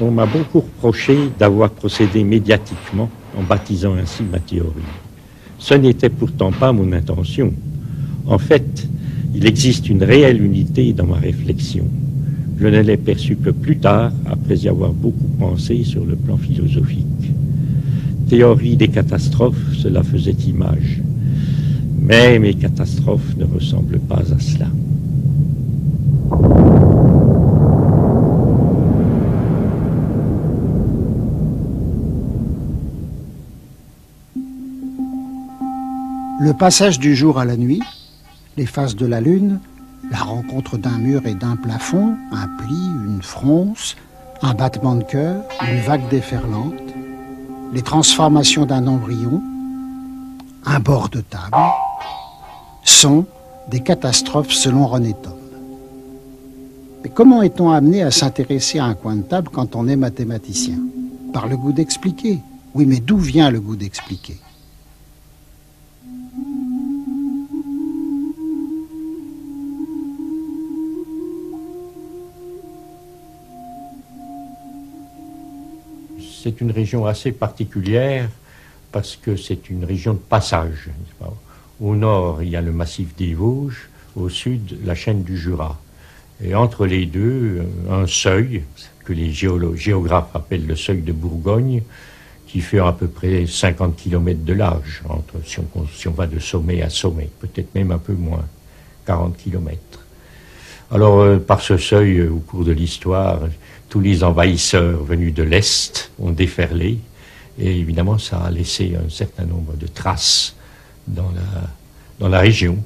On m'a beaucoup reproché d'avoir procédé médiatiquement en baptisant ainsi ma théorie. Ce n'était pourtant pas mon intention. En fait, il existe une réelle unité dans ma réflexion. Je ne l'ai perçue que plus tard, après y avoir beaucoup pensé sur le plan philosophique. Théorie des catastrophes, cela faisait image. Mais mes catastrophes ne ressemblent pas à cela. Le passage du jour à la nuit, les phases de la lune, la rencontre d'un mur et d'un plafond, un pli, une fronce, un battement de cœur, une vague déferlante, les transformations d'un embryon, un bord de table, sont des catastrophes selon René Thom. Mais comment est-on amené à s'intéresser à un coin de table quand on est mathématicien? Par le goût d'expliquer. Oui, mais d'où vient le goût d'expliquer? C'est une région assez particulière parce que c'est une région de passage. Au nord, il y a le massif des Vosges, au sud, la chaîne du Jura. Et entre les deux, un seuil, que les géographes appellent le seuil de Bourgogne, qui fait à peu près 50 km de large, si on va de sommet à sommet, peut-être même un peu moins, 40 km. Alors, par ce seuil, au cours de l'histoire, tous les envahisseurs venus de l'Est ont déferlé, et évidemment, ça a laissé un certain nombre de traces dans la région.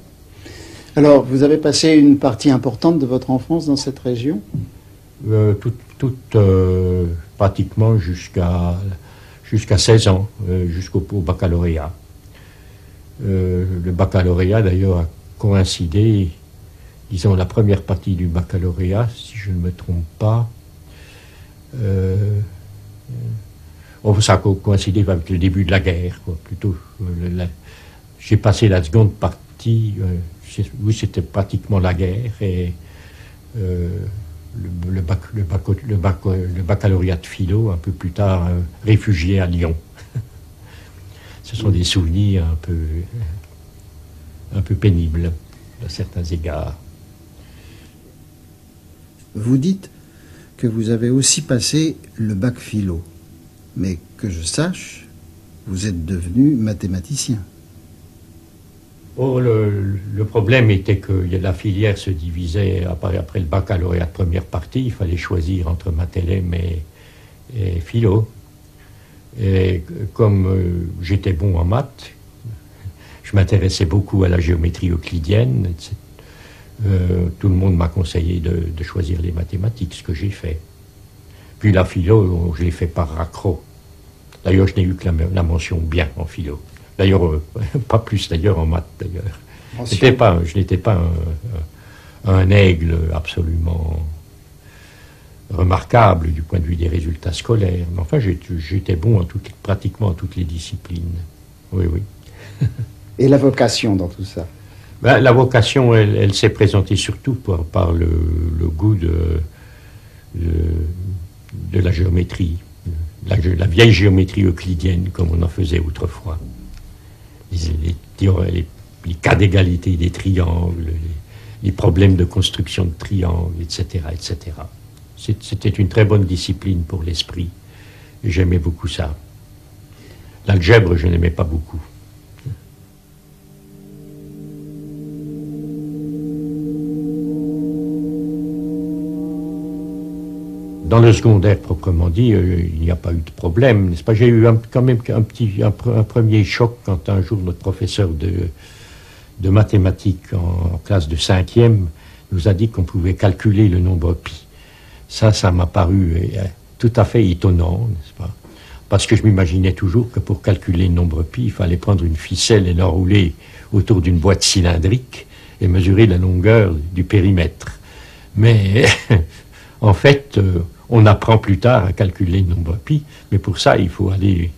Alors, vous avez passé une partie importante de votre enfance dans cette région? Pratiquement jusqu'à 16 ans, jusqu'au baccalauréat. Le baccalauréat, d'ailleurs, a coïncidé, disons, la première partie du baccalauréat, si je ne me trompe pas. Ça a coïncidé avec le début de la guerre, quoi, plutôt. J'ai passé la seconde partie, oui, c'était pratiquement la guerre, et le baccalauréat de philo, un peu plus tard, réfugié à Lyon. Ce sont des souvenirs un peu pénibles, à certains égards. Vous dites que vous avez aussi passé le bac philo, mais que je sache, vous êtes devenu mathématicien. Oh, le problème était que la filière se divisait après le baccalauréat de première partie. Il fallait choisir entre maths LM et philo. Et comme j'étais bon en maths, je m'intéressais beaucoup à la géométrie euclidienne, etc. Tout le monde m'a conseillé de choisir les mathématiques, ce que j'ai fait. Puis la philo, je l'ai fait par raccro. D'ailleurs, je n'ai eu que la mention bien en philo. D'ailleurs, pas plus d'ailleurs en maths d'ailleurs. Je n'étais pas un aigle absolument remarquable du point de vue des résultats scolaires. Mais enfin, j'étais bon pratiquement en toutes les disciplines. Oui, oui. Et la vocation dans tout ça? Ben, la vocation, elle s'est présentée surtout par le goût de la géométrie, la vieille géométrie euclidienne, comme on en faisait autrefois. Les cas d'égalité des triangles, les problèmes de construction de triangles, etc., etc. C'était une très bonne discipline pour l'esprit, et j'aimais beaucoup ça. L'algèbre, je n'aimais pas beaucoup. Dans le secondaire proprement dit, il n'y a pas eu de problème, n'est-ce pas? J'ai eu quand même un premier choc quand un jour notre professeur de mathématiques en classe de 5e nous a dit qu'on pouvait calculer le nombre pi. Ça m'a paru tout à fait étonnant, n'est-ce pas? Parce que je m'imaginais toujours que pour calculer le nombre pi, il fallait prendre une ficelle et l'enrouler autour d'une boîte cylindrique et mesurer la longueur du périmètre. Mais en fait, on apprend plus tard à calculer le nombre pi, mais pour ça, il faut aller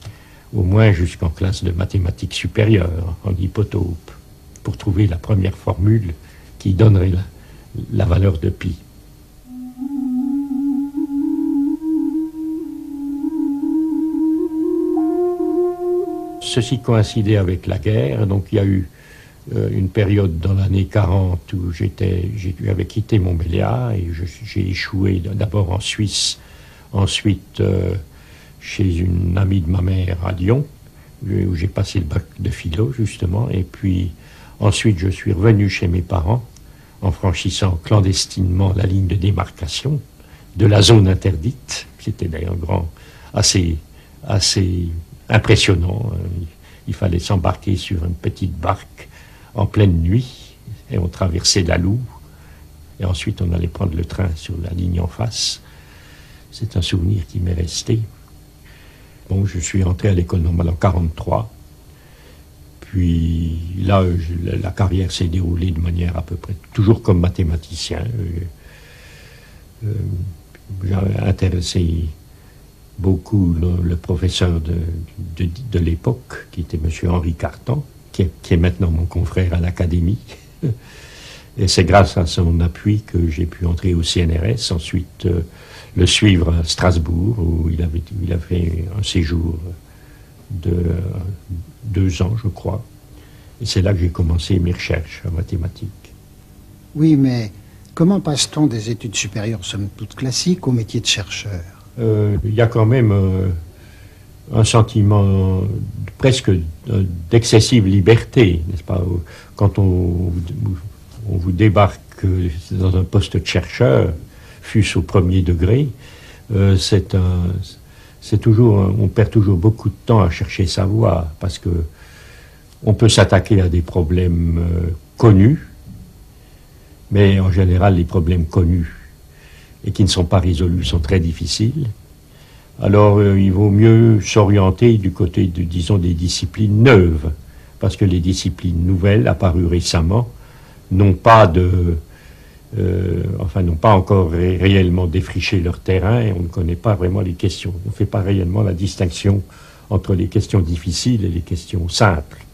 au moins jusqu'en classe de mathématiques supérieures, en hypotaupe, pour trouver la première formule qui donnerait la valeur de pi. ceci coïncidait avec la guerre, donc il y a eu une période dans l'année 40 où j'avais quitté Montbéliard et j'ai échoué d'abord en Suisse, ensuite chez une amie de ma mère à Lyon, où j'ai passé le bac de philo justement, et puis ensuite je suis revenu chez mes parents en franchissant clandestinement la ligne de démarcation de la zone interdite. C'était d'ailleurs assez impressionnant. Il fallait s'embarquer sur une petite barque en pleine nuit et on traversait la Loue et ensuite on allait prendre le train sur la ligne en face. C'est un souvenir qui m'est resté. Bon, je suis entré à l'école normale en 1943. Puis là, la carrière s'est déroulée de manière à peu près toujours comme mathématicien. J'ai intéressé beaucoup le professeur de l'époque, qui était M. Henri Cartan, qui est maintenant mon confrère à l'Académie. Et c'est grâce à son appui que j'ai pu entrer au CNRS, ensuite le suivre à Strasbourg, où il a fait un séjour de 2 ans, je crois. Et c'est là que j'ai commencé mes recherches en mathématiques. Oui, mais comment passe-t-on des études supérieures, somme toute classiques, au métier de chercheur? Il y a quand même un sentiment presque d'excessive liberté, n'est-ce pas? Quand on vous débarque dans un poste de chercheur, fût-ce au premier degré, on perd toujours beaucoup de temps à chercher sa voie, parce que on peut s'attaquer à des problèmes connus, mais en général les problèmes connus et qui ne sont pas résolus sont très difficiles. Alors il vaut mieux s'orienter du côté disons, des disciplines neuves, parce que les disciplines nouvelles apparues récemment n'ont pas encore réellement défriché leur terrain et on ne connaît pas vraiment les questions. On ne fait pas réellement la distinction entre les questions difficiles et les questions simples.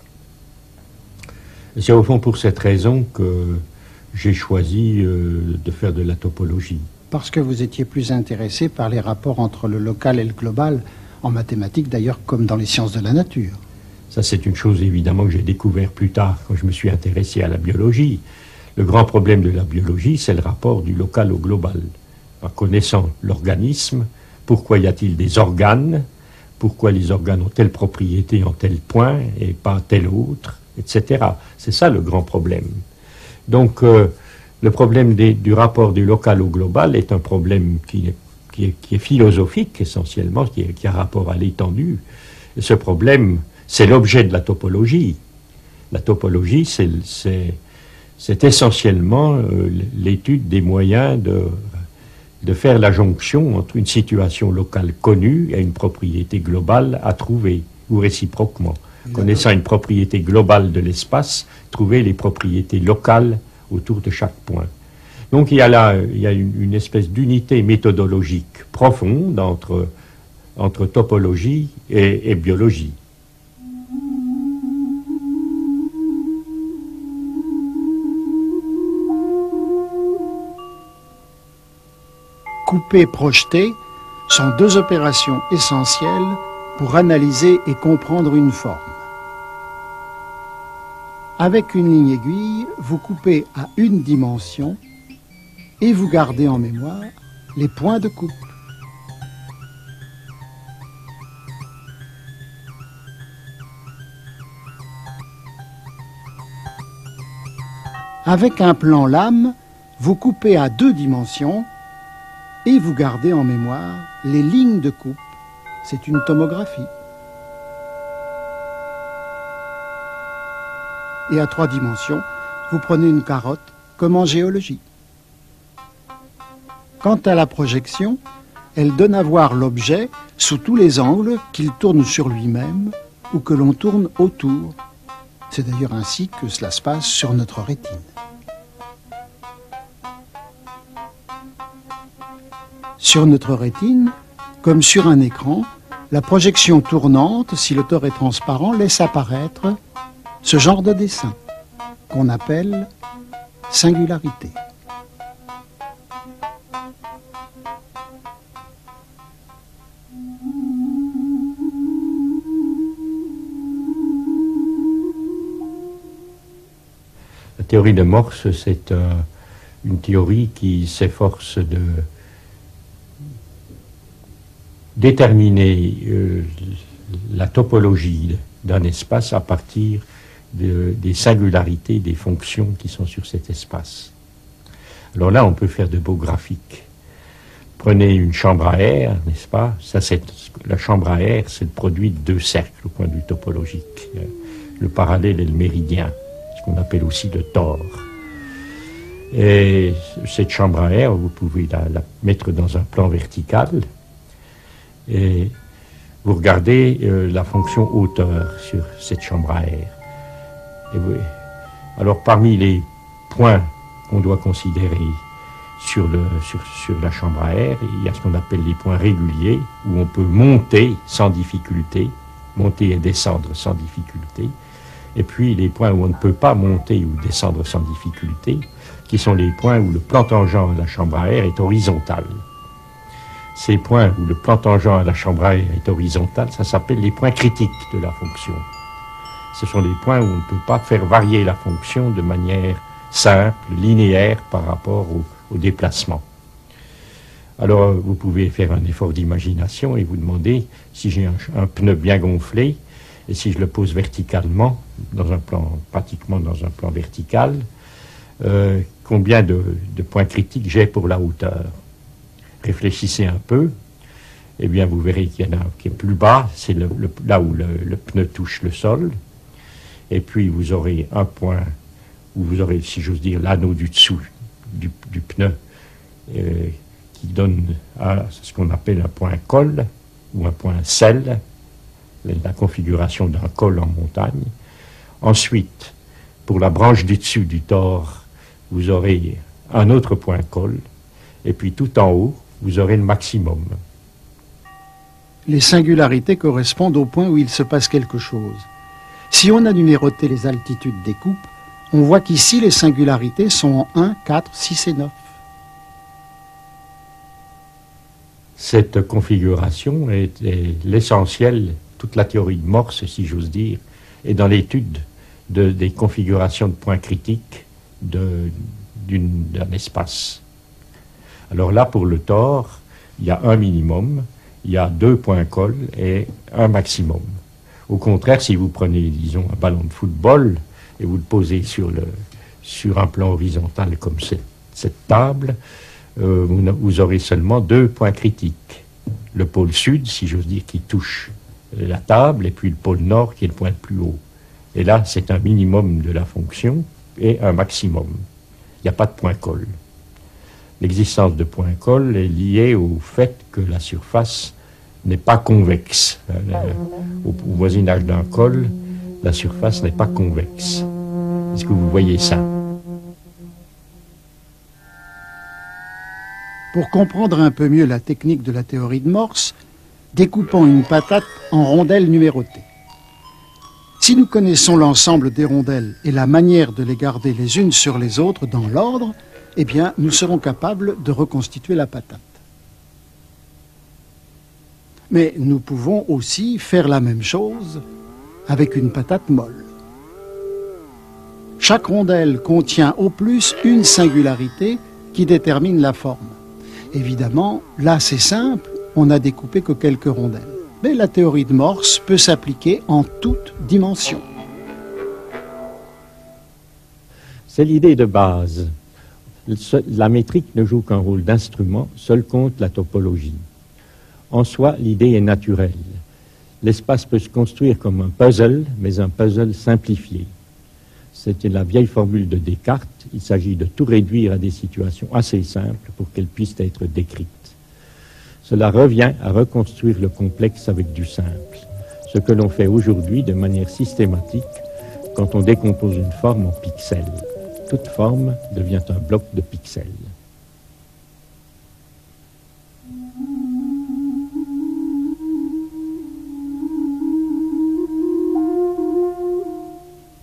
C'est au fond pour cette raison que j'ai choisi de faire de la topologie. Parce que vous étiez plus intéressé par les rapports entre le local et le global, en mathématiques d'ailleurs comme dans les sciences de la nature. Ça, c'est une chose évidemment que j'ai découvert plus tard quand je me suis intéressé à la biologie. Le grand problème de la biologie, c'est le rapport du local au global. En connaissant l'organisme, pourquoi y a-t-il des organes? Pourquoi les organes ont telle propriété en tel point et pas tel autre, etc. C'est ça le grand problème. Donc, le problème du rapport du local au global est un problème qui est philosophique essentiellement, qui a rapport à l'étendue. Et ce problème, c'est l'objet de la topologie. La topologie, c'est essentiellement l'étude des moyens de faire la jonction entre une situation locale connue et une propriété globale à trouver, ou réciproquement. Connaissant une propriété globale de l'espace, trouver les propriétés locales autour de chaque point. Donc il y a une espèce d'unité méthodologique profonde entre topologie et biologie. Couper, projeter sont 2 opérations essentielles pour analyser et comprendre une forme. Avec une ligne aiguille, vous coupez à une dimension et vous gardez en mémoire les points de coupe. Avec un plan lame, vous coupez à 2 dimensions et vous gardez en mémoire les lignes de coupe. C'est une tomographie. Et à 3 dimensions, vous prenez une carotte, comme en géologie. Quant à la projection, elle donne à voir l'objet sous tous les angles qu'il tourne sur lui-même ou que l'on tourne autour. C'est d'ailleurs ainsi que cela se passe sur notre rétine. Sur notre rétine, comme sur un écran, la projection tournante, si le tore est transparent, laisse apparaître ce genre de dessin qu'on appelle singularité. La théorie de Morse, c'est une théorie qui s'efforce de déterminer la topologie d'un espace à partir des singularités des fonctions qui sont sur cet espace. Alors là, on peut faire de beaux graphiques. Prenez une chambre à air, n'est-ce pas? La chambre à air, c'est le produit de deux cercles au point de vue topologique. Le parallèle et le méridien, ce qu'on appelle aussi le tore. Et cette chambre à air, vous pouvez la mettre dans un plan vertical et vous regardez la fonction hauteur sur cette chambre à air. Alors parmi les points qu'on doit considérer sur la chambre à air, il y a ce qu'on appelle les points réguliers, où on peut monter sans difficulté, monter et descendre sans difficulté, et puis les points où on ne peut pas monter ou descendre sans difficulté, qui sont les points où le plan tangent à la chambre à air est horizontal. Ces points où le plan tangent à la chambre à air est horizontal, ça s'appelle les points critiques de la fonction. Ce sont les points où on ne peut pas faire varier la fonction de manière simple, linéaire par rapport au déplacement. Alors vous pouvez faire un effort d'imagination et vous demander si j'ai un pneu bien gonflé et si je le pose verticalement, pratiquement dans un plan vertical, combien de points critiques j'ai pour la hauteur. Réfléchissez un peu, et bien vous verrez qu'il y en a un qui est plus bas, c'est là où le pneu touche le sol, et puis vous aurez un point où vous aurez, si j'ose dire, l'anneau du dessous du pneu qui donne à ce qu'on appelle un point col ou un point selle, la configuration d'un col en montagne. Ensuite, pour la branche du dessus du tore, vous aurez un autre point col, et puis tout en haut, vous aurez le maximum. Les singularités correspondent au point où il se passe quelque chose. Si on a numéroté les altitudes des coupes, on voit qu'ici les singularités sont en 1, 4, 6 et 9. Cette configuration est l'essentiel, toute la théorie de Morse, si j'ose dire, est dans l'étude des configurations de points critiques d'un espace. Alors là, pour le tore, il y a un minimum, il y a 2 points col et un maximum. Au contraire, si vous prenez, disons, un ballon de football et vous le posez sur un plan horizontal comme cette table, vous aurez seulement 2 points critiques. Le pôle sud, si j'ose dire, qui touche la table, et puis le pôle nord, qui est le point le plus haut. Et là, c'est un minimum de la fonction et un maximum. Il n'y a pas de point col. L'existence de point col est liée au fait que la surface n'est pas convexe. Au voisinage d'un col, la surface n'est pas convexe. Est-ce que vous voyez ça? Pour comprendre un peu mieux la technique de la théorie de Morse, découpons une patate en rondelles numérotées. Si nous connaissons l'ensemble des rondelles et la manière de les garder les unes sur les autres dans l'ordre, eh bien, nous serons capables de reconstituer la patate. Mais nous pouvons aussi faire la même chose avec une patate molle. Chaque rondelle contient au plus une singularité qui détermine la forme. Évidemment, là c'est simple, on n'a découpé que quelques rondelles. Mais la théorie de Morse peut s'appliquer en toutes dimensions. C'est l'idée de base. La métrique ne joue qu'un rôle d'instrument, seul compte la topologie. En soi, l'idée est naturelle. L'espace peut se construire comme un puzzle, mais un puzzle simplifié. C'était la vieille formule de Descartes. Il s'agit de tout réduire à des situations assez simples pour qu'elles puissent être décrites. Cela revient à reconstruire le complexe avec du simple, ce que l'on fait aujourd'hui de manière systématique quand on décompose une forme en pixels. Toute forme devient un bloc de pixels.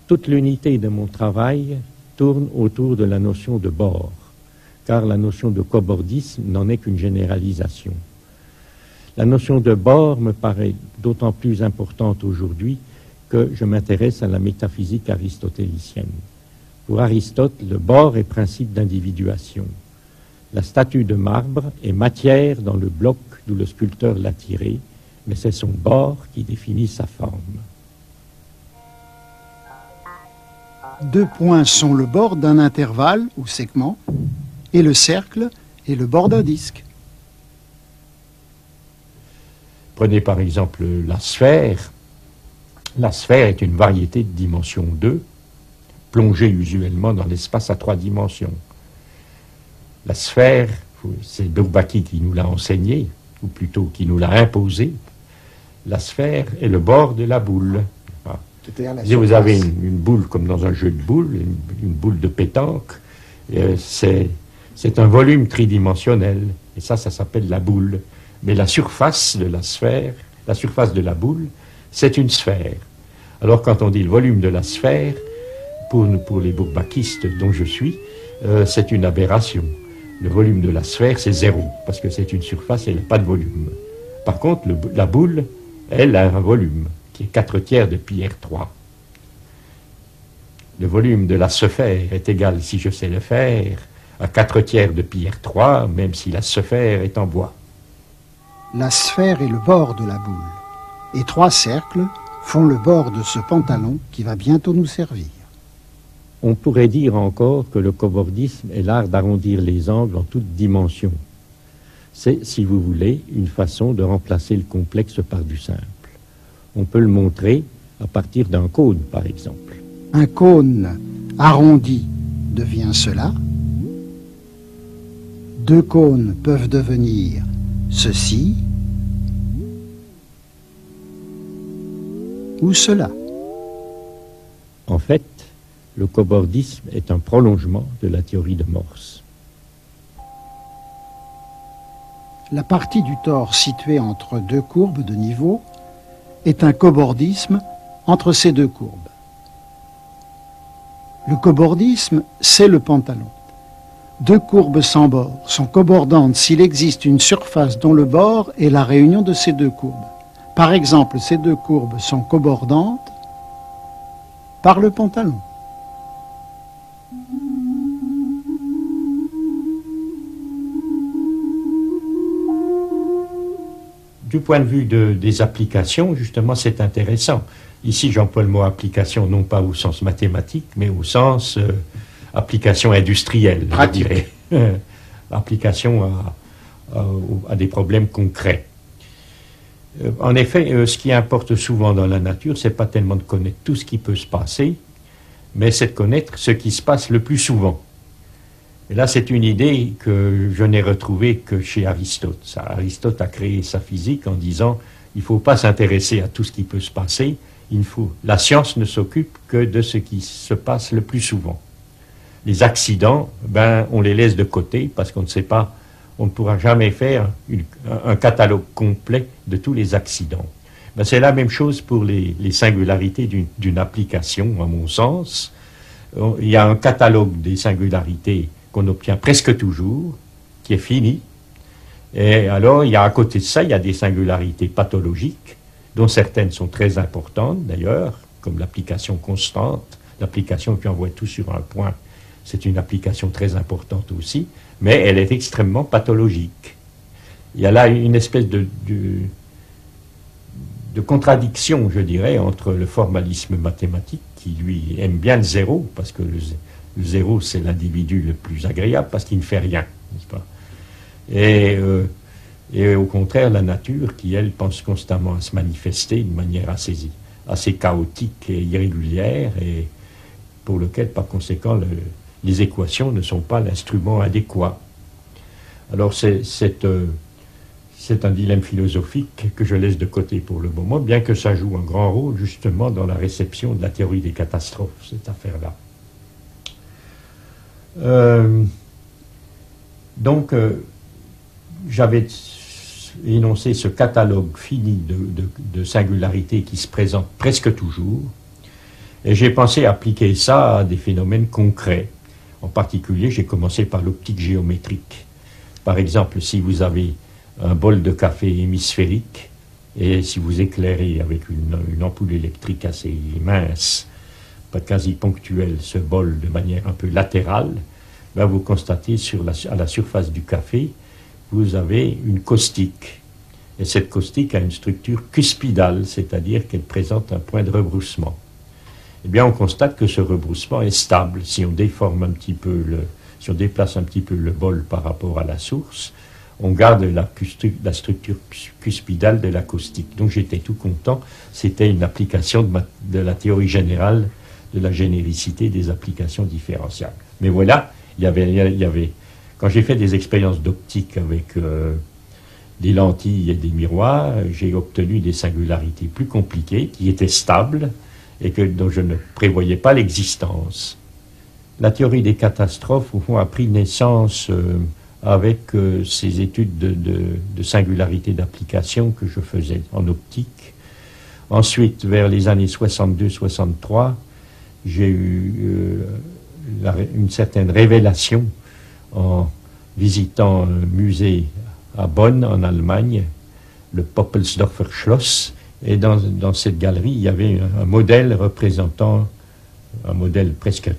Toute l'unité de mon travail tourne autour de la notion de bord, car la notion de cobordisme n'en est qu'une généralisation. La notion de bord me paraît d'autant plus importante aujourd'hui que je m'intéresse à la métaphysique aristotélicienne. Pour Aristote, le bord est principe d'individuation. La statue de marbre est matière dans le bloc d'où le sculpteur l'a tiré, mais c'est son bord qui définit sa forme. Deux points sont le bord d'un intervalle ou segment, et le cercle est le bord d'un disque. Prenez par exemple la sphère. La sphère est une variété de dimension 2, plongée usuellement dans l'espace à 3 dimensions. La sphère, c'est Bourbaki qui nous l'a enseigné, ou plutôt qui nous l'a imposé. La sphère est le bord de la boule. Si vous avez une boule comme dans un jeu de boules, une boule de pétanque, c'est un volume tridimensionnel. Et ça s'appelle la boule. Mais la surface de la sphère, la surface de la boule, c'est une sphère. Alors quand on dit le volume de la sphère, pour les bourbakistes dont je suis, c'est une aberration. Le volume de la sphère, c'est 0, parce que c'est une surface et elle n'a pas de volume. Par contre, la boule, elle a un volume, qui est 4/3 de pi r3. Le volume de la sphère est égal, si je sais le faire, à 4/3 de pi r3, même si la sphère est en bois. La sphère est le bord de la boule, et 3 cercles font le bord de ce pantalon qui va bientôt nous servir. On pourrait dire encore que le cobordisme est l'art d'arrondir les angles en toutes dimensions. C'est, si vous voulez, une façon de remplacer le complexe par du simple. On peut le montrer à partir d'un cône, par exemple. Un cône arrondi devient cela. 2 cônes peuvent devenir ceci ou cela. En fait, le cobordisme est un prolongement de la théorie de Morse. La partie du tore située entre 2 courbes de niveau est un cobordisme entre ces 2 courbes. Le cobordisme, c'est le pantalon. 2 courbes sans bord sont cobordantes s'il existe une surface dont le bord est la réunion de ces 2 courbes. Par exemple, ces 2 courbes sont cobordantes par le pantalon. Du point de vue des applications, justement, c'est intéressant. Ici, j'emploie le mot application non pas au sens mathématique, mais au sens application industrielle, pratique. Je dirais. Application à des problèmes concrets. En effet, ce qui importe souvent dans la nature, c'est pas tellement de connaître tout ce qui peut se passer, mais c'est de connaître ce qui se passe le plus souvent. Et là, c'est une idée que je n'ai retrouvée que chez Aristote. Aristote a créé sa physique en disant il ne faut pas s'intéresser à tout ce qui peut se passer, la science ne s'occupe que de ce qui se passe le plus souvent. Les accidents, on les laisse de côté parce qu'on ne sait pas, on ne pourra jamais faire un catalogue complet de tous les accidents. C'est la même chose pour les singularités d'une application, à mon sens. Il y a un catalogue des singularités qu'on obtient presque toujours, qui est fini. Et alors, à côté de ça, il y a des singularités pathologiques, dont certaines sont très importantes d'ailleurs, comme l'application constante, l'application qui envoie tout sur un point. C'est une application très importante aussi, mais elle est extrêmement pathologique. Il y a là une espèce de contradiction, je dirais, entre le formalisme mathématique, qui lui aime bien le zéro, parce que le zéro, c'est l'individu le plus agréable, parce qu'il ne fait rien, n'est-ce pas? Et au contraire, la nature, qui, elle, pense constamment à se manifester d'une manière assez chaotique et irrégulière, et pour lequel, par conséquent, les équations ne sont pas l'instrument adéquat. Alors, c'est un dilemme philosophique que je laisse de côté pour le moment, bien que ça joue un grand rôle, justement, dans la réception de la théorie des catastrophes, cette affaire-là. Donc, j'avais énoncé ce catalogue fini de singularités qui se présentent presque toujours, et j'ai pensé appliquer ça à des phénomènes concrets. En particulier, j'ai commencé par l'optique géométrique. Par exemple, si vous avez un bol de café hémisphérique, et si vous éclairez avec une ampoule électrique assez mince quasi ponctuel ce bol de manière un peu latérale, ben vous constatez à la surface du café, vous avez une caustique. Et cette caustique a une structure cuspidale, c'est-à-dire qu'elle présente un point de rebroussement. Eh bien, on constate que ce rebroussement est stable. Si on déforme un petit peu si on déplace un petit peu le bol par rapport à la source, on garde la structure cuspidale de la caustique. Donc j'étais tout content. C'était une application de la théorie générale de la généricité des applications différentielles. Mais voilà, il y avait quand j'ai fait des expériences d'optique avec des lentilles et des miroirs, j'ai obtenu des singularités plus compliquées, qui étaient stables et dont je ne prévoyais pas l'existence. La théorie des catastrophes, au fond, a pris naissance avec ces études de singularité d'application que je faisais en optique. Ensuite, vers les années 62-63, j'ai eu une certaine révélation en visitant un musée à Bonn, en Allemagne, le Poppelsdorfer Schloss, et dans cette galerie, il y avait un modèle représentant, un modèle presque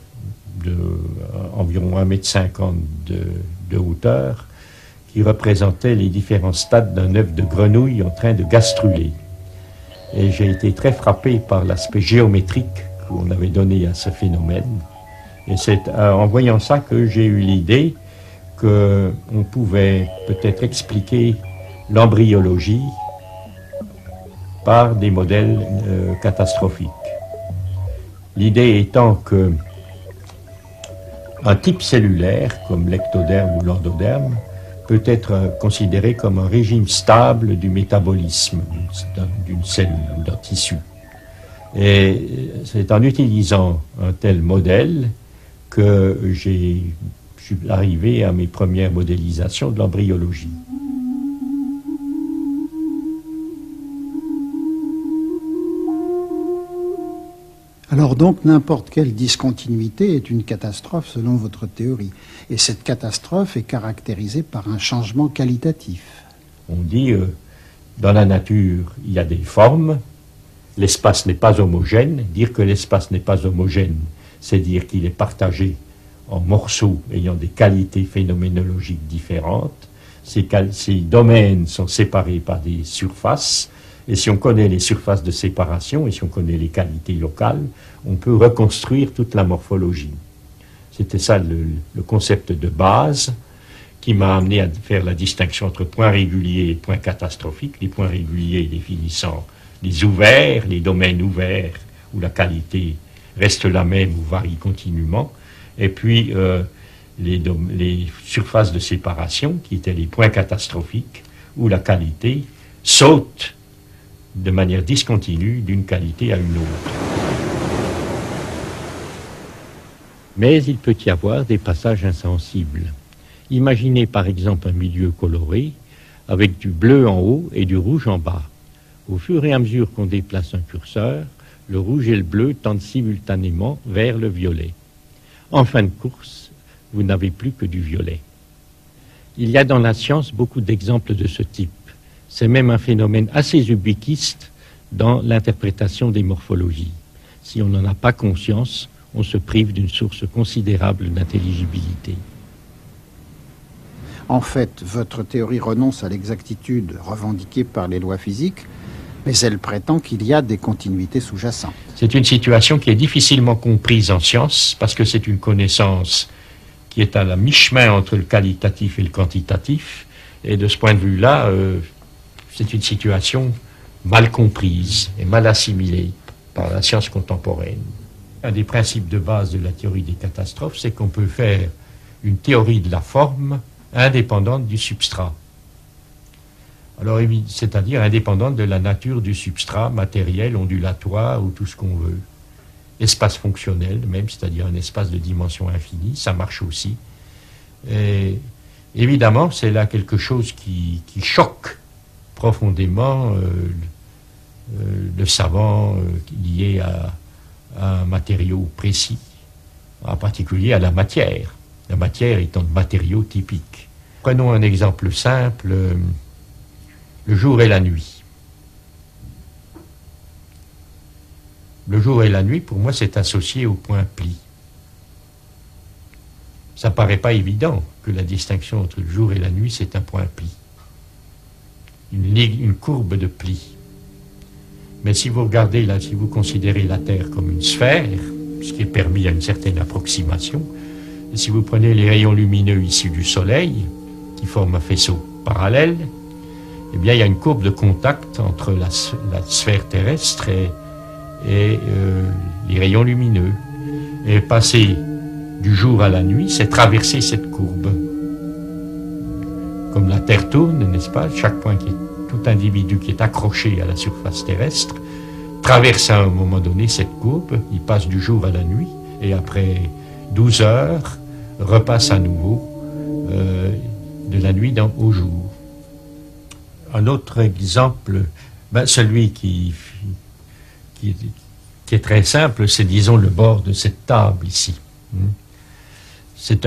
environ 1,50 m de hauteur, qui représentait les différents stades d'un œuf de grenouille en train de gastruler. Et j'ai été très frappé par l'aspect géométrique qu'on avait donné à ce phénomène. Et c'est en voyant ça que j'ai eu l'idée qu'on pouvait peut-être expliquer l'embryologie par des modèles catastrophiques. L'idée étant que un type cellulaire, comme l'ectoderme ou l'endoderme, peut être considéré comme un régime stable du métabolisme d'une cellule ou d'un tissu. Et c'est en utilisant un tel modèle que je suis arrivé à mes premières modélisations de l'embryologie. Alors donc, n'importe quelle discontinuité est une catastrophe selon votre théorie. Et cette catastrophe est caractérisée par un changement qualitatif. On dit, dans la nature, il y a des formes, l'espace n'est pas homogène. Dire que l'espace n'est pas homogène, c'est dire qu'il est partagé en morceaux ayant des qualités phénoménologiques différentes. Ces domaines sont séparés par des surfaces. Et si on connaît les surfaces de séparation et si on connaît les qualités locales, on peut reconstruire toute la morphologie. C'était ça le concept de base qui m'a amené à faire la distinction entre points réguliers et points catastrophiques. Les points réguliers définissant les ouverts, les domaines ouverts où la qualité reste la même ou varie continuellement. Et puis les surfaces de séparation qui étaient les points catastrophiques où la qualité saute de manière discontinue d'une qualité à une autre. Mais il peut y avoir des passages insensibles. Imaginez par exemple un milieu coloré avec du bleu en haut et du rouge en bas. Au fur et à mesure qu'on déplace un curseur, le rouge et le bleu tendent simultanément vers le violet. En fin de course, vous n'avez plus que du violet. Il y a dans la science beaucoup d'exemples de ce type. C'est même un phénomène assez ubiquiste dans l'interprétation des morphologies. Si on n'en a pas conscience, on se prive d'une source considérable d'intelligibilité. En fait, votre théorie renonce à l'exactitude revendiquée par les lois physiques, mais elle prétend qu'il y a des continuités sous-jacentes. C'est une situation qui est difficilement comprise en science, parce que c'est une connaissance qui est à la mi-chemin entre le qualitatif et le quantitatif, et de ce point de vue-là, c'est une situation mal comprise et mal assimilée par la science contemporaine. Un des principes de base de la théorie des catastrophes, c'est qu'on peut faire une théorie de la forme indépendante du substrat. Alors, c'est-à-dire indépendante de la nature du substrat matériel, ondulatoire ou tout ce qu'on veut. Espace fonctionnel même, c'est-à-dire un espace de dimension infinie, ça marche aussi. Et évidemment, c'est là quelque chose qui choque profondément le savant lié à un matériau précis, en particulier à la matière étant le matériau typique. Prenons un exemple simple, le jour et la nuit. Le jour et la nuit, pour moi, c'est associé au point pli. Ça ne paraît pas évident que la distinction entre le jour et la nuit, c'est un point pli. Une courbe de pli. Mais si vous regardez là, si vous considérez la Terre comme une sphère, ce qui est permis à une certaine approximation, et si vous prenez les rayons lumineux issus du Soleil, qui forment un faisceau parallèle, eh bien, il y a une courbe de contact entre la sphère terrestre et les rayons lumineux. Et passer du jour à la nuit, c'est traverser cette courbe. Comme la Terre tourne, n'est-ce pas? Chaque point tout individu qui est accroché à la surface terrestre traverse à un moment donné cette courbe, il passe du jour à la nuit, et après 12 heures, repasse à nouveau de la nuit au jour. Un autre exemple, celui qui est très simple, c'est, disons, le bord de cette table ici. C'est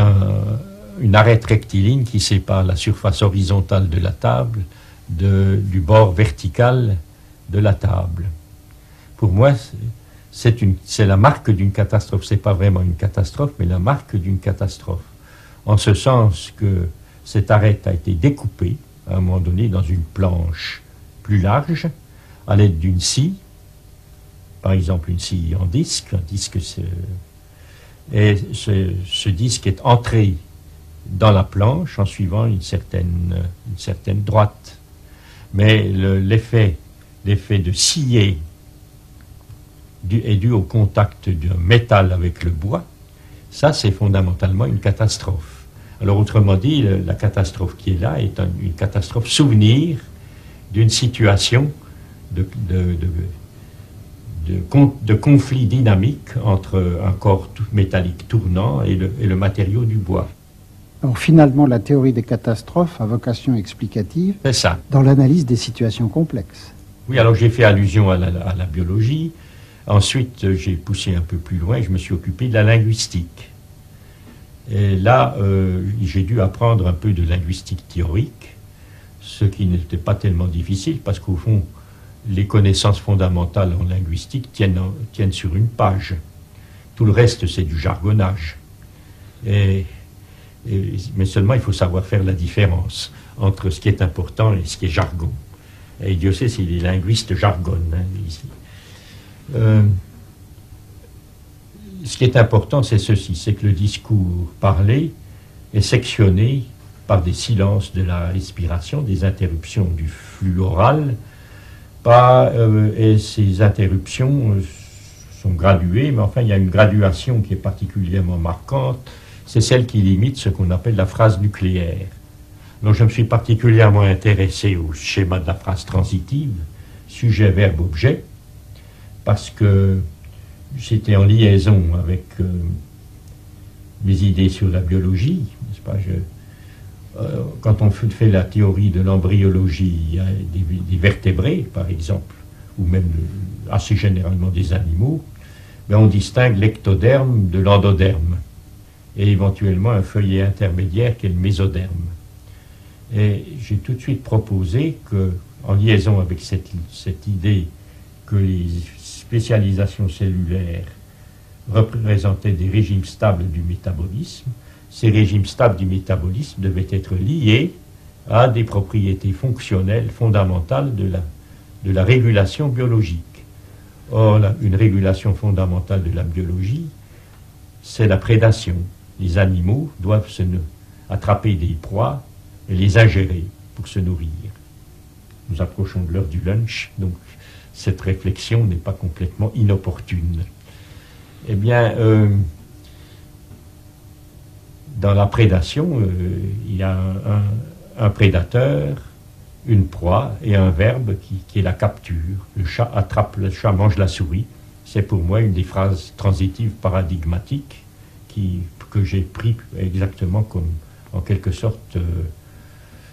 une arête rectiligne qui sépare la surface horizontale de la table du bord vertical de la table. Pour moi, c'est la marque d'une catastrophe. Ce n'est pas vraiment une catastrophe, mais la marque d'une catastrophe. En ce sens que cette arête a été découpée, à un moment donné, dans une planche plus large, à l'aide d'une scie, par exemple une scie en disque. Et ce disque est entré dans la planche en suivant une certaine droite. Mais l'effet de scier est dû au contact d'un métal avec le bois. Ça, c'est fondamentalement une catastrophe. Alors, autrement dit, la catastrophe qui est là est une catastrophe souvenir d'une situation de conflit dynamique entre un corps métallique tournant et le matériau du bois. Alors finalement, la théorie des catastrophes a vocation explicative dans l'analyse des situations complexes. Oui, alors j'ai fait allusion à la biologie. Ensuite, j'ai poussé un peu plus loin et je me suis occupé de la linguistique. Et là, j'ai dû apprendre un peu de linguistique théorique, ce qui n'était pas tellement difficile parce qu'au fond, les connaissances fondamentales en linguistique tiennent sur une page. Tout le reste, c'est du jargonnage. Mais seulement, il faut savoir faire la différence entre ce qui est important et ce qui est jargon. Et Dieu sait si les linguistes jargonnent ici. Ce qui est important, c'est ceci, c'est que le discours parlé est sectionné par des silences de la respiration, des interruptions du flux oral, et ces interruptions sont graduées, mais enfin il y a une graduation qui est particulièrement marquante, c'est celle qui limite ce qu'on appelle la phrase nucléaire. Donc je me suis particulièrement intéressé au schéma de la phrase transitive, sujet, verbe, objet, parce que j'étais en liaison avec mes idées sur la biologie, n'est-ce pas? Quand on fait la théorie de l'embryologie des vertébrés, par exemple, ou même assez généralement des animaux, on distingue l'ectoderme de l'endoderme, et éventuellement un feuillet intermédiaire qui est le mésoderme. Et j'ai tout de suite proposé que, en liaison avec cette idée que les spécialisations cellulaires représentaient des régimes stables du métabolisme, ces régimes stables du métabolisme devaient être liés à des propriétés fonctionnelles fondamentales de la régulation biologique. Or, une régulation fondamentale de la biologie, c'est la prédation. Les animaux doivent attraper des proies et les ingérer pour se nourrir. Nous approchons de l'heure du lunch, donc cette réflexion n'est pas complètement inopportune. Eh bien, dans la prédation, il y a un prédateur, une proie et un verbe qui est la capture. Le chat attrape, le chat mange la souris. C'est pour moi une des phrases transitives paradigmatiques que j'ai pris exactement comme, en quelque sorte,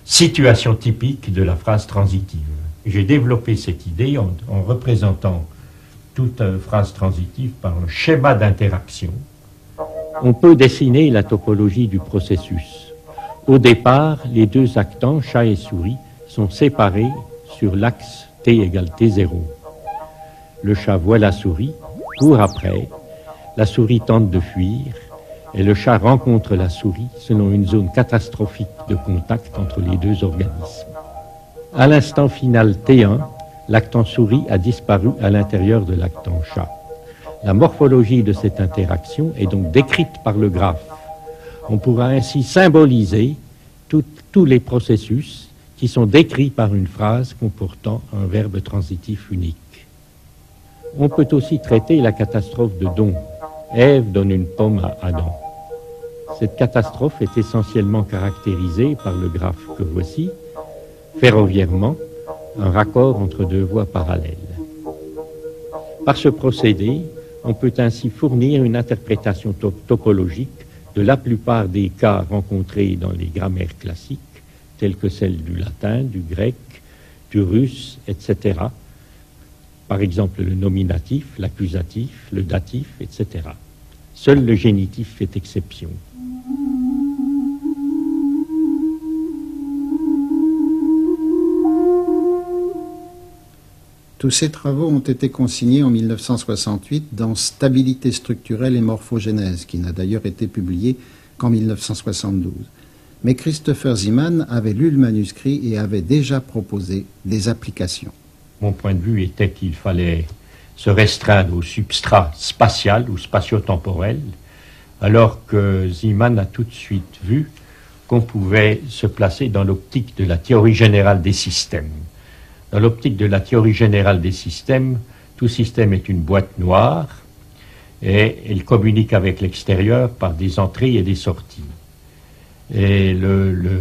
situation typique de la phrase transitive. J'ai développé cette idée en représentant toute phrase transitive par un schéma d'interaction. On peut dessiner la topologie du processus. Au départ, les deux actants, chat et souris, sont séparés sur l'axe t égale t0. Le chat voit la souris, court après, la souris tente de fuir, et le chat rencontre la souris selon une zone catastrophique de contact entre les deux organismes. À l'instant final T1, lactant souris a disparu à l'intérieur de lactant chat. La morphologie de cette interaction est donc décrite par le graphe. On pourra ainsi symboliser tous les processus qui sont décrits par une phrase comportant un verbe transitif unique. On peut aussi traiter la catastrophe de don. Ève donne une pomme à Adam. Cette catastrophe est essentiellement caractérisée par le graphe que voici, ferroviairement, un raccord entre deux voies parallèles. Par ce procédé, on peut ainsi fournir une interprétation topologique de la plupart des cas rencontrés dans les grammaires classiques, telles que celles du latin, du grec, du russe, etc. Par exemple le nominatif, l'accusatif, le datif, etc. Seul le génitif fait exception. Tous ces travaux ont été consignés en 1968 dans Stabilité structurelle et morphogénèse, qui n'a d'ailleurs été publié qu'en 1972. Mais Christopher Zeeman avait lu le manuscrit et avait déjà proposé des applications. Mon point de vue était qu'il fallait se restreindre au substrat spatial ou spatio-temporel, alors que Zeeman a tout de suite vu qu'on pouvait se placer dans l'optique de la théorie générale des systèmes. Dans l'optique de la théorie générale des systèmes, tout système est une boîte noire et elle communique avec l'extérieur par des entrées et des sorties. Et le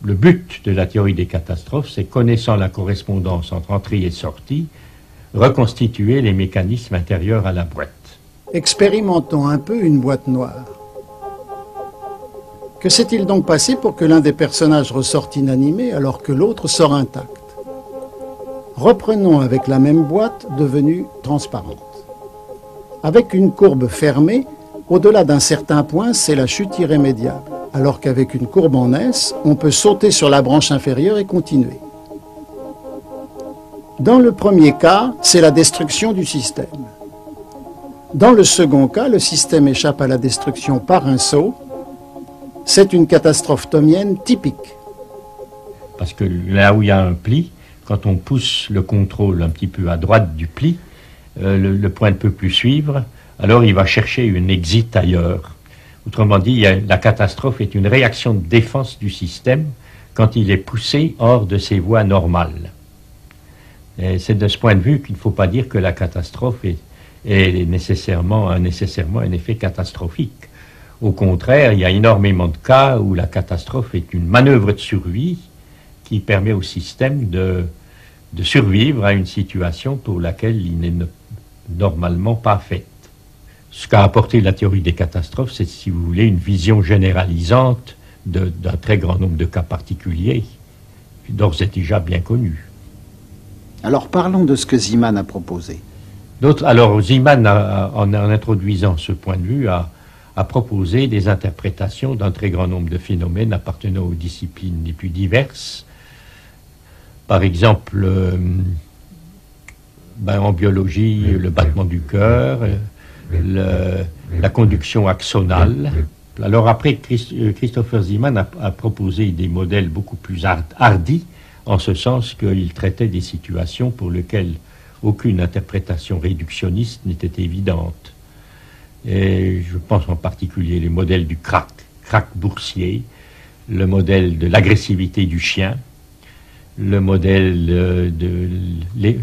but de la théorie des catastrophes, c'est, connaissant la correspondance entre entrée et sortie, reconstituer les mécanismes intérieurs à la boîte. Expérimentons un peu une boîte noire. Que s'est-il donc passé pour que l'un des personnages ressorte inanimé alors que l'autre sort intact? Reprenons avec la même boîte devenue transparente. Avec une courbe fermée, au-delà d'un certain point, c'est la chute irrémédiable, alors qu'avec une courbe en S, on peut sauter sur la branche inférieure et continuer. Dans le premier cas, c'est la destruction du système. Dans le second cas, le système échappe à la destruction par un saut. C'est une catastrophe thomienne typique. Parce que là où il y a un pli, quand on pousse le contrôle un petit peu à droite du pli, le point ne peut plus suivre, alors il va chercher une exit ailleurs. Autrement dit, la catastrophe est une réaction de défense du système quand il est poussé hors de ses voies normales. Et c'est de ce point de vue qu'il ne faut pas dire que la catastrophe est nécessairement un effet catastrophique. Au contraire, il y a énormément de cas où la catastrophe est une manœuvre de survie qui permet au système de survivre à une situation pour laquelle il n'est normalement pas fait. Ce qu'a apporté la théorie des catastrophes, c'est, si vous voulez, une vision généralisante d'un très grand nombre de cas particuliers, d'ores et déjà bien connus. Alors parlons de ce que Zeeman a proposé. Alors Zeeman, en introduisant ce point de vue, a proposé des interprétations d'un très grand nombre de phénomènes appartenant aux disciplines les plus diverses. Par exemple, en biologie, le battement du cœur, la conduction axonale. Alors après, Christopher Zeeman a proposé des modèles beaucoup plus hardis, en ce sens qu'il traitait des situations pour lesquelles aucune interprétation réductionniste n'était évidente. Et je pense en particulier les modèles du crack boursier, le modèle de l'agressivité du chien, le modèle de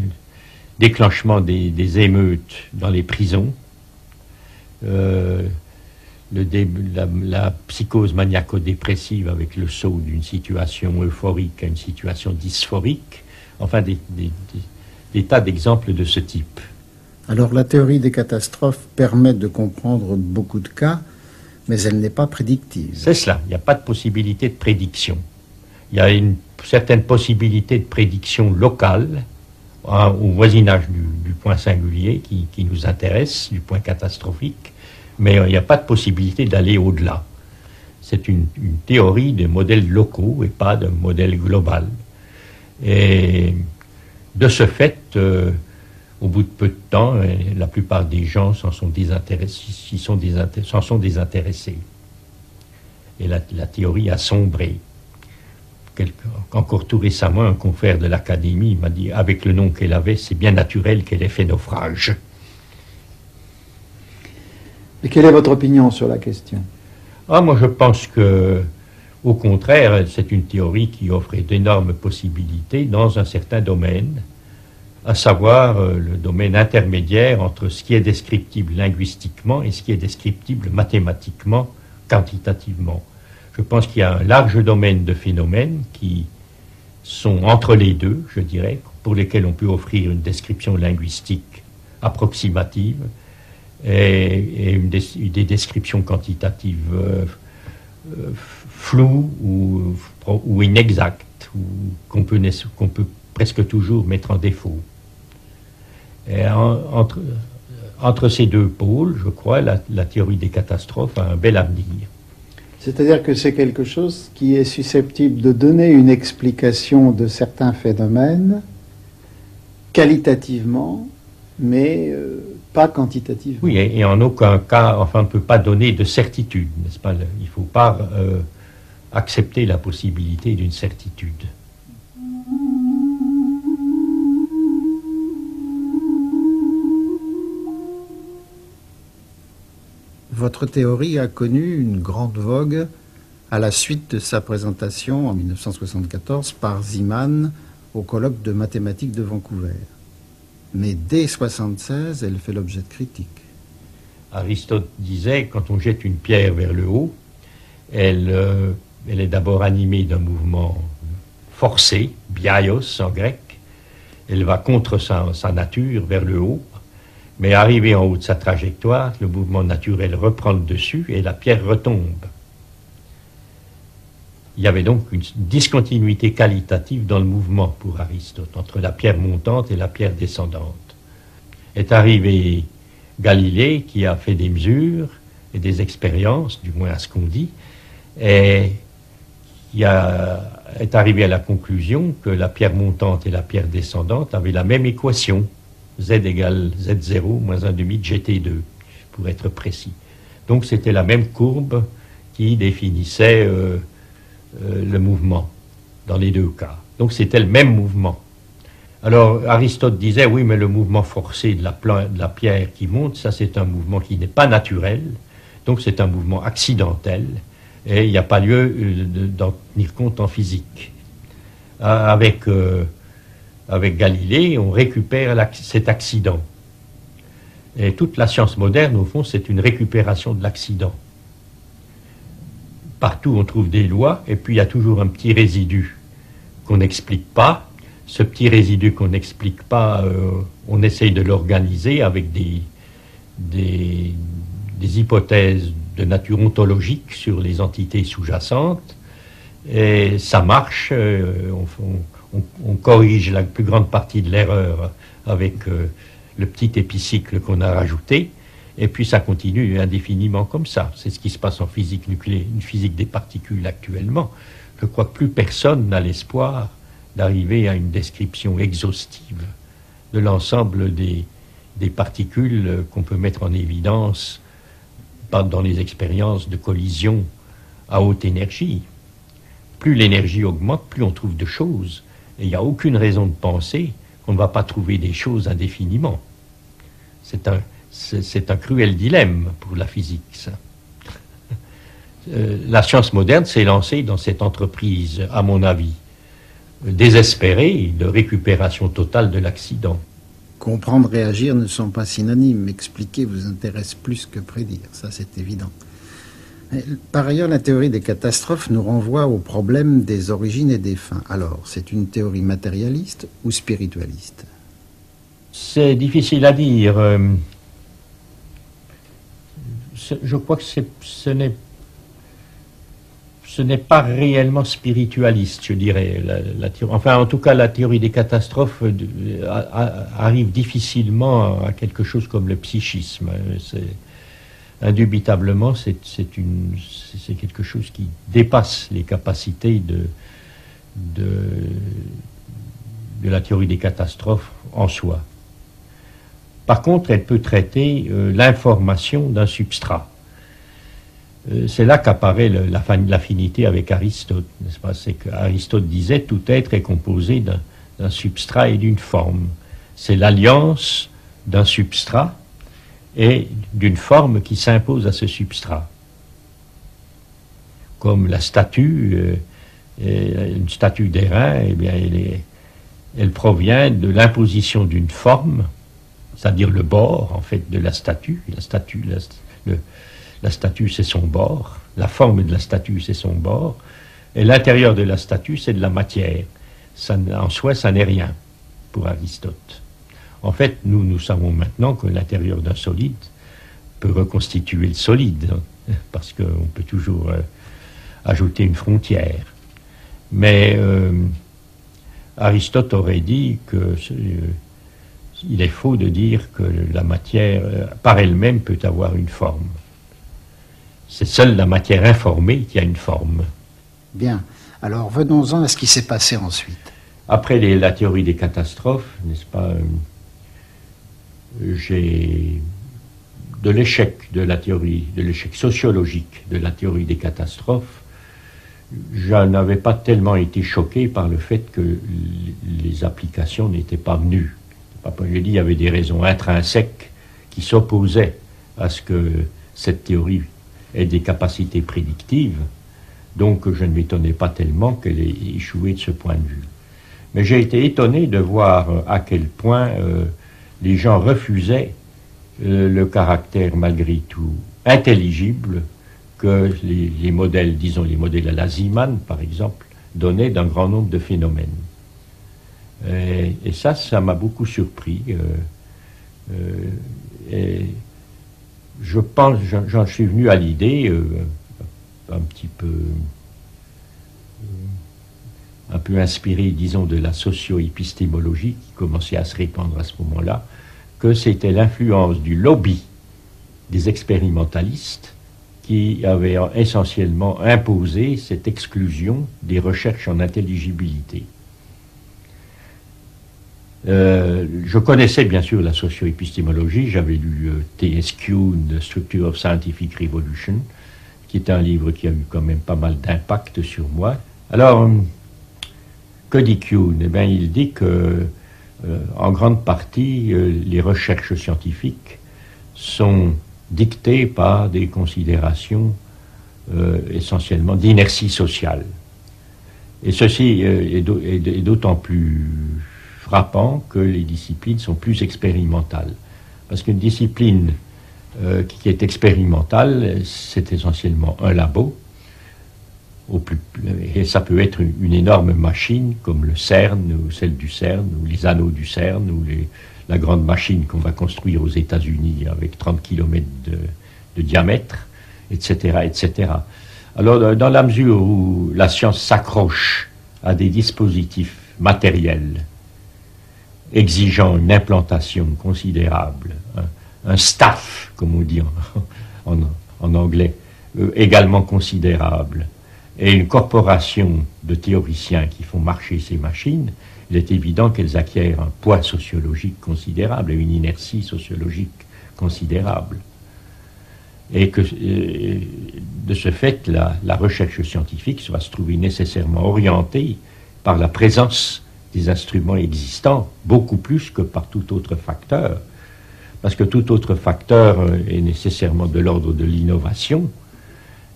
déclenchement des émeutes dans les prisons, la psychose maniaco-dépressive avec le saut d'une situation euphorique à une situation dysphorique, enfin des tas d'exemples de ce type. Alors la théorie des catastrophes permet de comprendre beaucoup de cas, mais elle n'est pas prédictive. C'est cela, il n'y a pas de possibilité de prédiction. Il y a une certaine possibilité de prédiction locale, au voisinage du point singulier qui nous intéresse, du point catastrophique, mais il n'y a pas de possibilité d'aller au-delà. C'est une théorie de modèles locaux et pas de modèle global. Et de ce fait, Au bout de peu de temps, la plupart des gens s'en sont désintéressés. Et la théorie a sombré. Encore tout récemment, un confrère de l'Académie m'a dit, avec le nom qu'elle avait, c'est bien naturel qu'elle ait fait naufrage. Et quelle est votre opinion sur la question? Moi, je pense que, au contraire, c'est une théorie qui offre d'énormes possibilités dans un certain domaine, à savoir le domaine intermédiaire entre ce qui est descriptible linguistiquement et ce qui est descriptible mathématiquement, quantitativement. Je pense qu'il y a un large domaine de phénomènes qui sont entre les deux, je dirais, pour lesquels on peut offrir une description linguistique approximative et des descriptions quantitatives floues ou inexactes, qu'on peut presque toujours mettre en défaut. Et entre ces deux pôles, je crois, la théorie des catastrophes a un bel avenir. C'est-à-dire que c'est quelque chose qui est susceptible de donner une explication de certains phénomènes qualitativement, mais pas quantitativement. Oui, et en aucun cas, enfin, on ne peut pas donner de certitude, n'est-ce pas? Il ne faut pas accepter la possibilité d'une certitude. Votre théorie a connu une grande vogue à la suite de sa présentation en 1974 par Zeeman au colloque de mathématiques de Vancouver. Mais dès 1976, elle fait l'objet de critiques. Aristote disait, quand on jette une pierre vers le haut, elle est d'abord animée d'un mouvement forcé, biaios en grec. Elle va contre sa nature vers le haut. Mais arrivé en haut de sa trajectoire, le mouvement naturel reprend le dessus et la pierre retombe. Il y avait donc une discontinuité qualitative dans le mouvement pour Aristote, entre la pierre montante et la pierre descendante. Est arrivé Galilée, qui a fait des mesures et des expériences, du moins à ce qu'on dit, et qui est arrivé à la conclusion que la pierre montante et la pierre descendante avaient la même équation. Z égale Z0 moins 1 demi de GT2, pour être précis. Donc c'était la même courbe qui définissait le mouvement, dans les deux cas. Donc c'était le même mouvement. Alors Aristote disait, oui, mais le mouvement forcé de la pierre qui monte, ça c'est un mouvement qui n'est pas naturel, donc c'est un mouvement accidentel, et il n'y a pas lieu d'en tenir compte en physique. Avec Galilée, on récupère cet accident. Et toute la science moderne, au fond, c'est une récupération de l'accident. Partout, on trouve des lois, et puis il y a toujours un petit résidu qu'on n'explique pas. Ce petit résidu qu'on n'explique pas, on essaye de l'organiser avec des hypothèses de nature ontologique sur les entités sous-jacentes, et ça marche. On corrige la plus grande partie de l'erreur avec le petit épicycle qu'on a rajouté, et puis ça continue indéfiniment comme ça. C'est ce qui se passe en physique nucléaire, une physique des particules actuellement. Je crois que plus personne n'a l'espoir d'arriver à une description exhaustive de l'ensemble des particules qu'on peut mettre en évidence dans les expériences de collision à haute énergie. Plus l'énergie augmente, plus on trouve de choses. Et il n'y a aucune raison de penser qu'on ne va pas trouver des choses indéfiniment. C'est un cruel dilemme pour la physique, ça. La science moderne s'est lancée dans cette entreprise, à mon avis, désespérée de récupération totale de l'accident. Comprendre et agir ne sont pas synonymes. Expliquer vous intéresse plus que prédire, ça c'est évident. Par ailleurs, la théorie des catastrophes nous renvoie au problème des origines et des fins. Alors, c'est une théorie matérialiste ou spiritualiste? C'est difficile à dire. Je crois que ce n'est pas réellement spiritualiste, je dirais. Enfin, en tout cas, la théorie des catastrophes arrive difficilement à quelque chose comme le psychisme. Indubitablement, c'est quelque chose qui dépasse les capacités de la théorie des catastrophes en soi. Par contre, elle peut traiter l'information d'un substrat. C'est là qu'apparaît l'affinité avec Aristote, n'est-ce pas? C'est qu'Aristote disait tout être est composé d'un substrat et d'une forme. C'est l'alliance d'un substrat et d'une forme qui s'impose à ce substrat. Comme la statue, une statue d'airain, eh bien, elle provient de l'imposition d'une forme, c'est-à-dire le bord, en fait, de la statue. La statue, c'est son bord. La forme de la statue, c'est son bord. Et l'intérieur de la statue, c'est de la matière. En soi, ça n'est rien pour Aristote. En fait, nous savons maintenant que l'intérieur d'un solide peut reconstituer le solide, hein, parce qu'on peut toujours ajouter une frontière. Mais Aristote aurait dit que il est faux de dire que la matière, par elle-même, peut avoir une forme. C'est seule la matière informée qui a une forme. Bien. Alors, venons-en à ce qui s'est passé ensuite. Après la théorie des catastrophes, n'est-ce pas, j'ai de l'échec de l'échec sociologique de la théorie des catastrophes, je n'avais pas tellement été choqué par le fait que les applications n'étaient pas venues. J'ai dit qu'il y avait des raisons intrinsèques qui s'opposaient à ce que cette théorie ait des capacités prédictives, donc je ne m'étonnais pas tellement qu'elle ait échoué de ce point de vue. Mais j'ai été étonné de voir à quel point les gens refusaient le caractère malgré tout intelligible que les modèles, disons les modèles à la Zeeman par exemple, donnaient d'un grand nombre de phénomènes. Et ça m'a beaucoup surpris. Et je pense, j'en suis venu à l'idée un peu inspiré, disons, de la socio-épistémologie qui commençait à se répandre à ce moment-là, que c'était l'influence du lobby des expérimentalistes qui avait essentiellement imposé cette exclusion des recherches en intelligibilité. Je connaissais bien sûr la socio-épistémologie, j'avais lu T.S. Kuhn, The Structure of Scientific Revolution, qui est un livre qui a eu quand même pas mal d'impact sur moi. Alors, que dit Kuhn? Eh bien, il dit que, en grande partie, les recherches scientifiques sont dictées par des considérations essentiellement d'inertie sociale. Et ceci est d'autant plus frappant que les disciplines sont plus expérimentales. Parce qu'une discipline qui est expérimentale, c'est essentiellement un labo, et ça peut être une énorme machine comme le CERN, ou celle du CERN, ou les anneaux du CERN, ou la grande machine qu'on va construire aux États-Unis avec 30 km de diamètre, etc., etc. Alors, dans la mesure où la science s'accroche à des dispositifs matériels exigeant une implantation considérable, un staff, comme on dit en anglais, également considérable, et une corporation de théoriciens qui font marcher ces machines, il est évident qu'elles acquièrent un poids sociologique considérable et une inertie sociologique considérable. Et que, de ce fait, la recherche scientifique va se trouver nécessairement orientée par la présence des instruments existants, beaucoup plus que par tout autre facteur. Parce que tout autre facteur est nécessairement de l'ordre de l'innovation.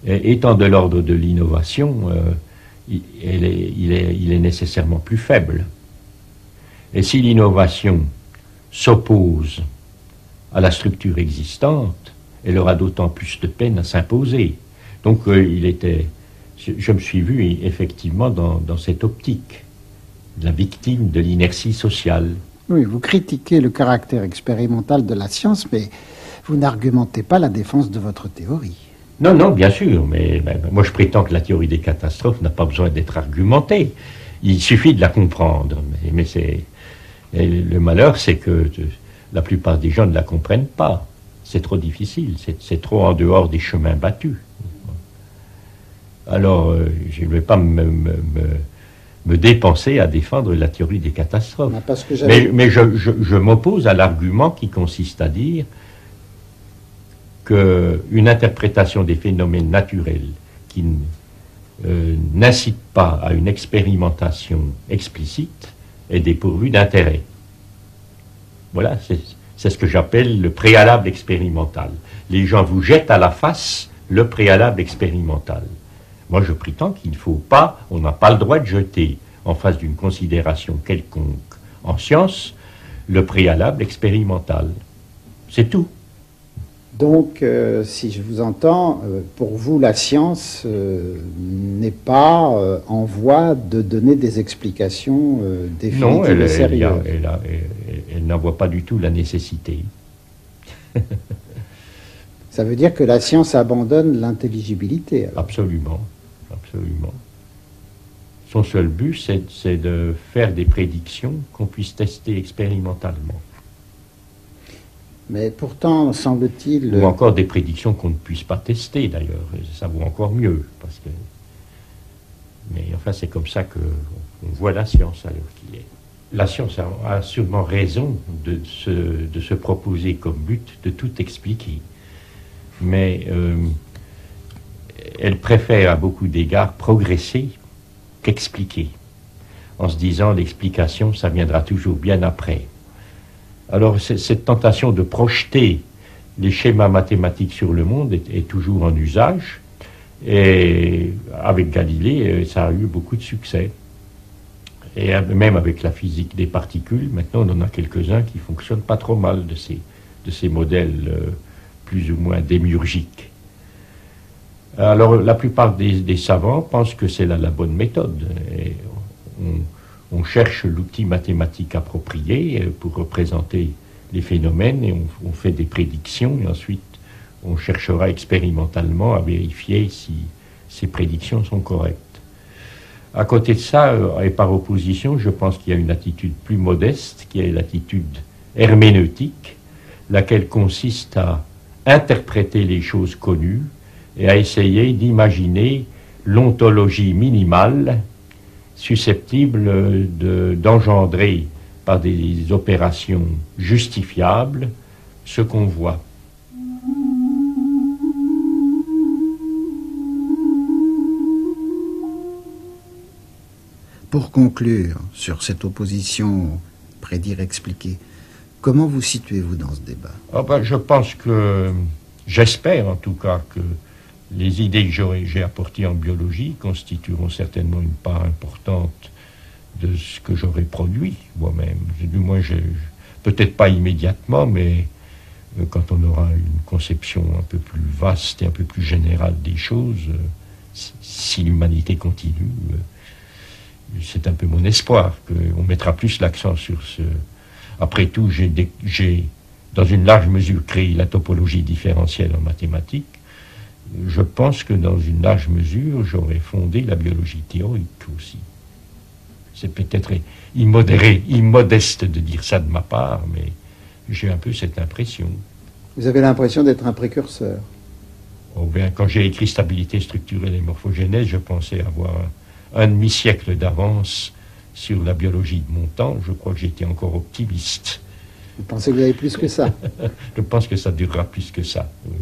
Étant de l'ordre de l'innovation, il est nécessairement plus faible. Et si l'innovation s'oppose à la structure existante, elle aura d'autant plus de peine à s'imposer. Donc je me suis vu effectivement dans cette optique, la victime de l'inertie sociale. Oui, vous critiquez le caractère expérimental de la science, mais vous n'argumentez pas la défense de votre théorie. Non, non, bien sûr, mais moi je prétends que la théorie des catastrophes n'a pas besoin d'être argumentée. Il suffit de la comprendre. Le malheur, c'est que la plupart des gens ne la comprennent pas. C'est trop difficile, c'est trop en dehors des chemins battus. Alors, je ne vais pas me dépenser à défendre la théorie des catastrophes. Parce que mais je m'oppose à l'argument qui consiste à dire qu'une interprétation des phénomènes naturels qui n'incite pas à une expérimentation explicite est dépourvue d'intérêt. Voilà, c'est ce que j'appelle le préalable expérimental. Les gens vous jettent à la face le préalable expérimental. Moi, je prétends qu'il ne faut pas, on n'a pas le droit de jeter en face d'une considération quelconque en science le préalable expérimental. C'est tout. Donc, si je vous entends, pour vous, la science n'est pas en voie de donner des explications définitives et sérieuses. Non, elle n'en voit pas du tout la nécessité. Ça veut dire que la science abandonne l'intelligibilité. Absolument, absolument. Son seul but, c'est de faire des prédictions qu'on puisse tester expérimentalement. Mais pourtant, semble-t-il... Ou encore des prédictions qu'on ne puisse pas tester, d'ailleurs. Ça vaut encore mieux. Parce que... Mais enfin, c'est comme ça qu'on voit la science à l'heure qu'il est. La science a sûrement raison de se proposer comme but de tout expliquer. Mais elle préfère à beaucoup d'égards progresser qu'expliquer. En se disant, l'explication, ça viendra toujours bien après. Alors, cette tentation de projeter les schémas mathématiques sur le monde est toujours en usage. Et avec Galilée, ça a eu beaucoup de succès. Et même avec la physique des particules, maintenant, on en a quelques-uns qui fonctionnent pas trop mal de ces modèles plus ou moins démiurgiques. Alors, la plupart des savants pensent que c'est la bonne méthode. Et on cherche l'outil mathématique approprié pour représenter les phénomènes et on fait des prédictions et ensuite on cherchera expérimentalement à vérifier si ces prédictions sont correctes. À côté de ça, et par opposition, je pense qu'il y a une attitude plus modeste, qui est l'attitude herméneutique, laquelle consiste à interpréter les choses connues et à essayer d'imaginer l'ontologie minimale susceptible d'engendrer par des opérations justifiables ce qu'on voit. Pour conclure sur cette opposition prédire-expliquer, comment vous situez-vous dans ce débat? Je pense que, j'espère en tout cas que les idées que j'ai apportées en biologie constitueront certainement une part importante de ce que j'aurai produit moi-même. Du moins, peut-être pas immédiatement, mais quand on aura une conception un peu plus vaste et un peu plus générale des choses, si l'humanité continue, c'est un peu mon espoir qu'on mettra plus l'accent sur ce... Après tout, j'ai dans une large mesure créé la topologie différentielle en mathématiques. Je pense que dans une large mesure, j'aurais fondé la biologie théorique aussi. C'est peut-être immodeste de dire ça de ma part, mais j'ai un peu cette impression. Vous avez l'impression d'être un précurseur. Oh bien, quand j'ai écrit Stabilité structurelle et morphogénèse, je pensais avoir un demi-siècle d'avance sur la biologie de mon temps. Je crois que j'étais encore optimiste. Vous pensez que vous avez plus que ça? Je pense que ça durera plus que ça. Oui.